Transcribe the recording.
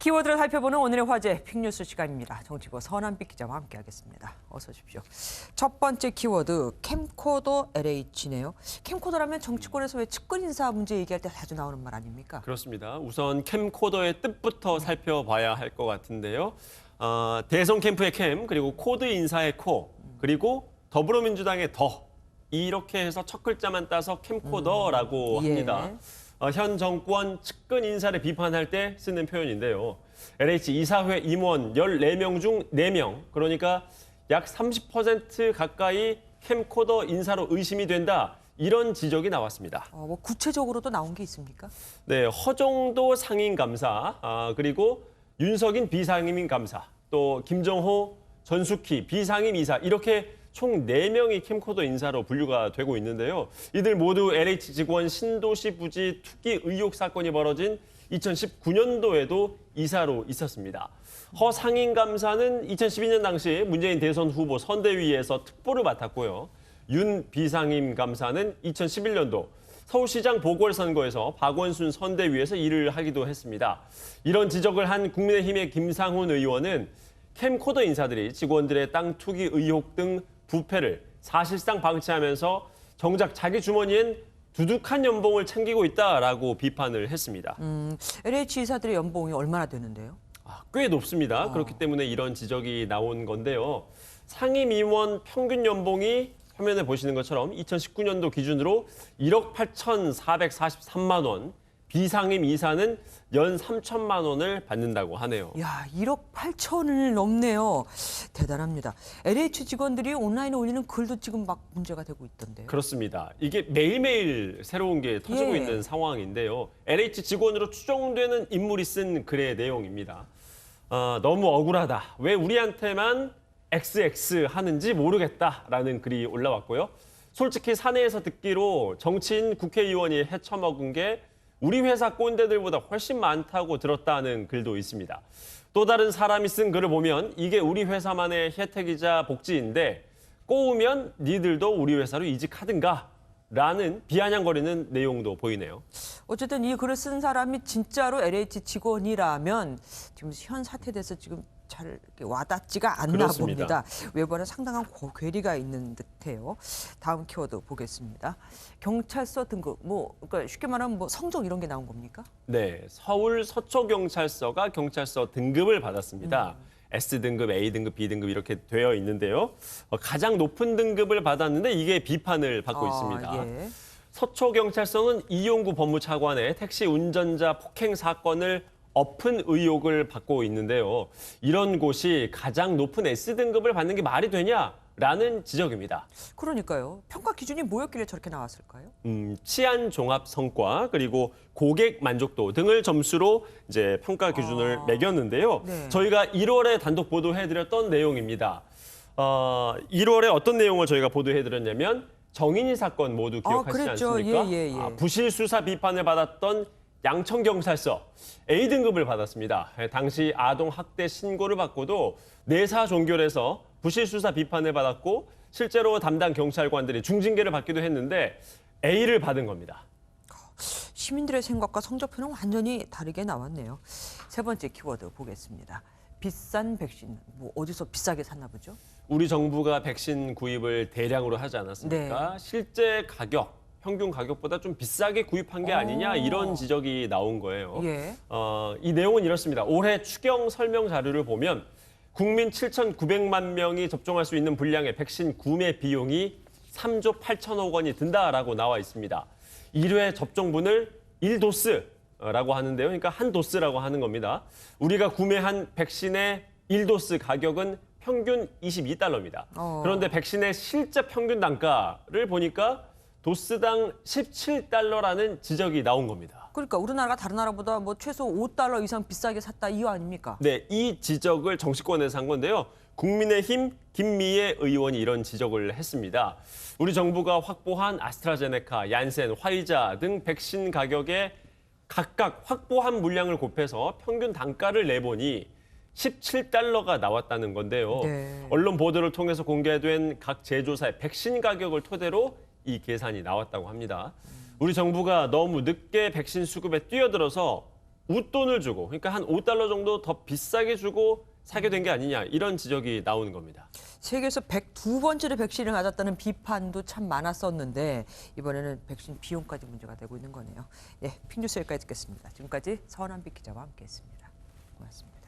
키워드를 살펴보는 오늘의 화제 픽뉴스 시간입니다. 정치부 서남빛 기자와 함께하겠습니다. 어서 오십시오. 첫 번째 키워드 캠코더 LH네요. 캠코더라면 정치권에서 왜 측근 인사 문제 얘기할 때 자주 나오는 말 아닙니까? 그렇습니다. 우선 캠코더의 뜻부터 살펴봐야 할 것 같은데요. 대선 캠프의 캠, 그리고 코드 인사의 코, 그리고 더불어민주당의 더. 이렇게 해서 첫 글자만 따서 캠코더라고 합니다. 현 정권 측근 인사를 비판할 때 쓰는 표현인데요. LH 이사회 임원 14명 중 4명, 그러니까 약 30% 가까이 캠코더 인사로 의심이 된다. 이런 지적이 나왔습니다. 뭐 구체적으로도 나온 게 있습니까? 네, 허정도 상임감사, 그리고 윤석인 비상임감사, 또 김정호, 전숙희 비상임 이사 이렇게 총 4명이 캠코더 인사로 분류가 되고 있는데요. 이들 모두 LH 직원 신도시 부지 투기 의혹 사건이 벌어진 2019년도에도 이사로 있었습니다. 허 상임감사는 2012년 당시 문재인 대선 후보 선대위에서 특보를 맡았고요. 윤 비상임감사는 2011년도 서울시장 보궐선거에서 박원순 선대위에서 일을 하기도 했습니다. 이런 지적을 한 국민의힘의 김상훈 의원은 캠코더 인사들이 직원들의 땅 투기 의혹 등 부패를 사실상 방치하면서 정작 자기 주머니엔 두둑한 연봉을 챙기고 있다라고 비판을 했습니다. LH 이사들의 연봉이 얼마나 되는데요? 꽤 높습니다. 그렇기 때문에 이런 지적이 나온 건데요. 상임위원 평균 연봉이 화면에 보시는 것처럼 2019년도 기준으로 1억 8,443만 원, 비상임 이사는 연 3천만 원을 받는다고 하네요. 야, 1억 8천을 넘네요. 대단합니다. LH 직원들이 온라인에 올리는 글도 지금 막 문제가 되고 있던데요. 그렇습니다. 이게 매일매일 새로운 게 터지고 있는 상황인데요. LH 직원으로 추정되는 인물이 쓴 글의 내용입니다. 너무 억울하다. 왜 우리한테만 XX 하는지 모르겠다라는 글이 올라왔고요. 솔직히 사내에서 듣기로 정치인 국회의원이 헤쳐먹은 게 우리 회사 꼰대들보다 훨씬 많다고 들었다는 글도 있습니다. 또 다른 사람이 쓴 글을 보면 이게 우리 회사만의 혜택이자 복지인데 꼬우면 니들도 우리 회사로 이직하든가 라는 비아냥거리는 내용도 보이네요. 어쨌든 이 글을 쓴 사람이 진짜로 LH 직원이라면 지금 현 사태에 대해서 지금 잘 이렇게 와닿지가 않나 그렇습니다. 봅니다. 외부와는 상당한 괴리가 있는 듯해요. 다음 키워드 보겠습니다. 경찰서 등급, 그러니까 쉽게 말하면 성적 이런 게 나온 겁니까? 네, 서울 서초경찰서가 경찰서 등급을 받았습니다. S등급, A등급, B등급 이렇게 되어 있는데요. 가장 높은 등급을 받았는데 이게 비판을 받고 있습니다. 예. 서초경찰서는 이용구 법무차관의 택시 운전자 폭행 사건을 엎은 의혹을 받고 있는데요. 이런 곳이 가장 높은 S등급을 받는 게 말이 되냐라는 지적입니다. 그러니까요. 평가 기준이 뭐였길래 저렇게 나왔을까요? 치안 종합 성과 그리고 고객 만족도 등을 점수로 이제 평가 기준을 매겼는데요. 네. 저희가 1월에 단독 보도해드렸던 내용입니다. 1월에 어떤 내용을 저희가 보도해드렸냐면 정인이 사건 모두 기억하시지 그랬죠. 않습니까? 예. 부실 수사 비판을 받았던 양천경찰서 A등급을 받았습니다. 당시 아동 학대 신고를 받고도 내사 종결해서 부실 수사 비판을 받았고 실제로 담당 경찰관들이 중징계를 받기도 했는데 A를 받은 겁니다. 시민들의 생각과 성적표는 완전히 다르게 나왔네요. 세 번째 키워드 보겠습니다. 비싼 백신, 어디서 비싸게 샀나 보죠? 우리 정부가 백신 구입을 대량으로 하지 않았습니까? 네. 실제 가격, 평균 가격보다 좀 비싸게 구입한 게 아니냐 이런 지적이 나온 거예요. 예. 이 내용은 이렇습니다. 올해 추경 설명 자료를 보면 국민 7,900만 명이 접종할 수 있는 분량의 백신 구매 비용이 3조 8천억 원이 든다라고 나와 있습니다. 1회 접종분을 1도스라고 하는데요. 그러니까 한 도스라고 하는 겁니다. 우리가 구매한 백신의 1도스 가격은 평균 22달러입니다. 그런데 백신의 실제 평균 단가를 보니까 도스당 17달러라는 지적이 나온 겁니다. 그러니까 우리나라가 다른 나라보다 최소 5달러 이상 비싸게 샀다 이유 아닙니까? 네, 이 지적을 정치권에서 한 건데요. 국민의힘 김미애 의원이 이런 지적을 했습니다. 우리 정부가 확보한 아스트라제네카, 얀센, 화이자 등 백신 가격에 각각 확보한 물량을 곱해서 평균 단가를 내보니 17달러가 나왔다는 건데요. 네. 언론 보도를 통해서 공개된 각 제조사의 백신 가격을 토대로 이 계산이 나왔다고 합니다. 우리 정부가 너무 늦게 백신 수급에 뛰어들어서 웃돈을 주고, 그러니까 한 $5 정도 더 비싸게 주고 사게 된 게 아니냐, 이런 지적이 나오는 겁니다. 세계에서 102번째로 백신을 맞았다는 비판도 참 많았었는데 이번에는 백신 비용까지 문제가 되고 있는 거네요. 예, 픽뉴스 여기까지 듣겠습니다. 지금까지 서남빛 기자와 함께했습니다. 고맙습니다.